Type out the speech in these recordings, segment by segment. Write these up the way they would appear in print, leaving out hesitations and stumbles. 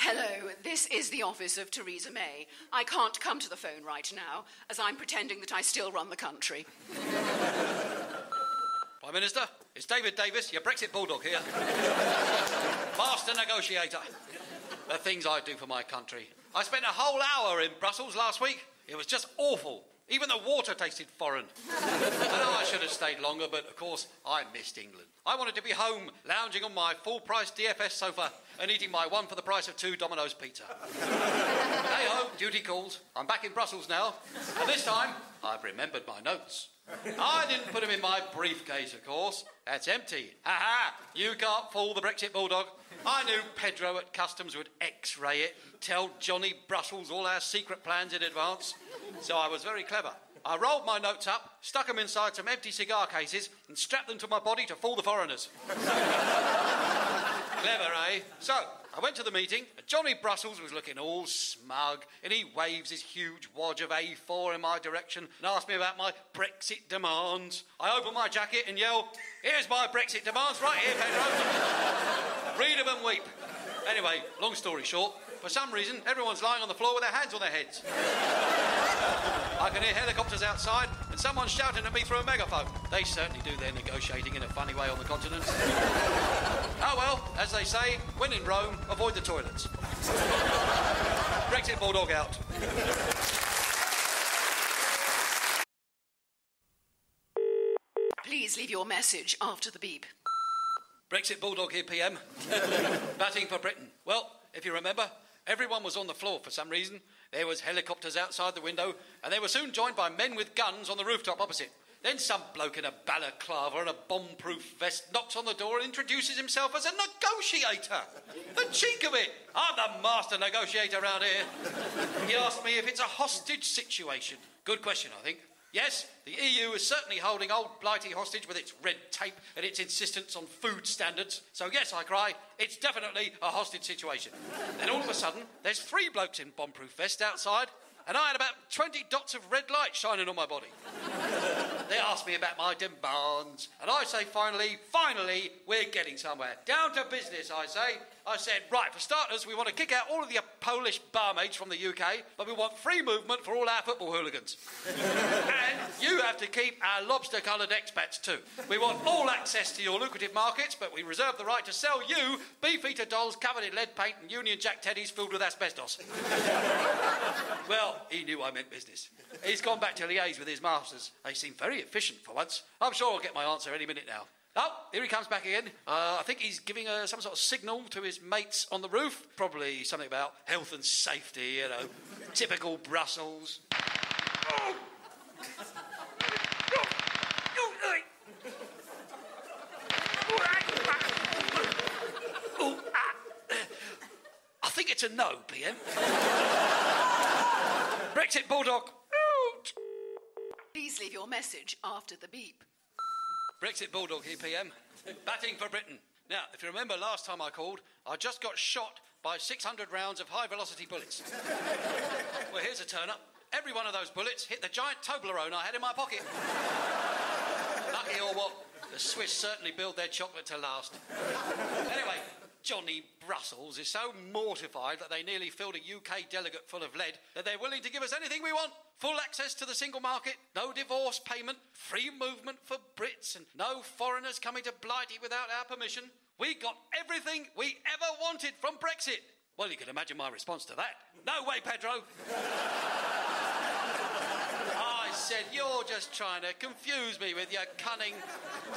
Hello, this is the office of Theresa May. I can't come to the phone right now, as I'm pretending that I still run the country. Prime Minister, it's David Davis, your Brexit Bulldog here. Master negotiator. The things I do for my country. I spent a whole hour in Brussels last week. It was just awful. Even the water tasted foreign. I know I should have stayed longer, but of course I missed England. I wanted to be home, lounging on my full-price DFS sofa and eating my one for the price of 2 Domino's pizza. Hey ho, duty calls. I'm back in Brussels now, and this time I've remembered my notes. I didn't put them in my briefcase, of course. That's empty. Ha-ha! You can't fool the Brexit Bulldog. I knew Pedro at Customs would X-ray it, tell Johnny Brussels all our secret plans in advance. So I was very clever. I rolled my notes up, stuck them inside some empty cigar cases and strapped them to my body to fool the foreigners. Clever, eh? So, I went to the meeting. Johnny Brussels was looking all smug, and he waves his huge wodge of A4 in my direction and asked me about my Brexit demands. I open my jacket and yell, "Here's my Brexit demands right here, Pedro." Read them and weep. Anyway, long story short, for some reason, everyone's lying on the floor with their hands on their heads. I can hear helicopters outside and someone shouting at me through a megaphone. They certainly do their negotiating in a funny way on the continent. Oh well, as they say, when in Rome, avoid the toilets. Brexit Bulldog out. Please leave your message after the beep. Brexit Bulldog here, PM. Batting for Britain. Well, if you remember, everyone was on the floor for some reason. There was helicopters outside the window, and they were soon joined by men with guns on the rooftop opposite. Then some bloke in a balaclava and a bomb-proof vest knocks on the door and introduces himself as a negotiator. The cheek of it! I'm the master negotiator around here. He asked me if it's a hostage situation. Good question, I think. Yes, the EU is certainly holding old Blighty hostage with its red tape and its insistence on food standards. So yes, I cry, it's definitely a hostage situation. Then all of a sudden, there's 3 blokes in bomb-proof vests outside, and I had about 20 dots of red light shining on my body. They asked me about my demands, and I say finally, we're getting somewhere. Down to business, I say. I said, right, for starters, we want to kick out all of the Polish barmaids from the UK, but we want free movement for all our football hooligans. And you have to keep our lobster-coloured expats too. We want all access to your lucrative markets, but we reserve the right to sell you beef-eater dolls covered in lead paint and Union Jack teddies filled with asbestos. Well, he knew I meant business. He's gone back to liaise with his masters. They seem very efficient for once. I'm sure I'll get my answer any minute now. Oh, here he comes back again. I think he's giving some sort of signal to his mates on the roof. Probably something about health and safety, you know. Typical Brussels. I think it's a no, PM. Brexit Bulldog out. Please leave your message after the beep. Brexit Bulldog here, PM. Batting for Britain. Now, if you remember last time I called, I just got shot by 600 rounds of high-velocity bullets. Well, here's a turn-up. Every one of those bullets hit the giant Toblerone I had in my pocket. Lucky or what? The Swiss certainly build their chocolate to last. Anyway, Johnny Brussels is so mortified that they nearly filled a UK delegate full of lead that they're willing to give us anything we want. Full access to the single market, no divorce payment, free movement for Brits, and no foreigners coming to Blighty without our permission. We got everything we ever wanted from Brexit. Well, you can imagine my response to that. No way, Pedro. I said, you're just trying to confuse me with your cunning,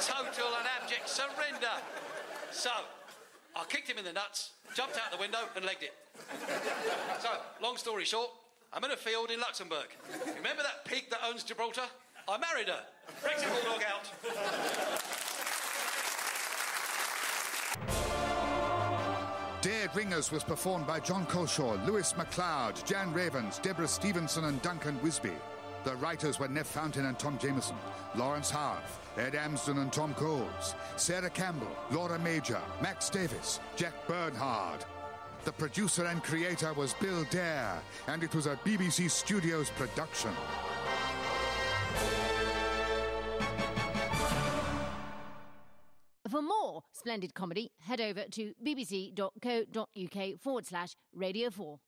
total and abject surrender. So, I kicked him in the nuts, jumped out the window and legged it. So, long story short, I'm in a field in Luxembourg. Remember that pig that owns Gibraltar? I married her. Brexit Bulldog out. Dead Ringers was performed by John Colshaw, Lewis MacLeod, Jan Ravens, Deborah Stevenson and Duncan Wisby. The writers were Nev Fountain and Tom Jameson, Lawrence Harf, Ed Amsden and Tom Coles, Sarah Campbell, Laura Major, Max Davis, Jack Bernhard. The producer and creator was Bill Dare, and it was a BBC Studios production. For more splendid comedy, head over to bbc.co.uk/Radio 4.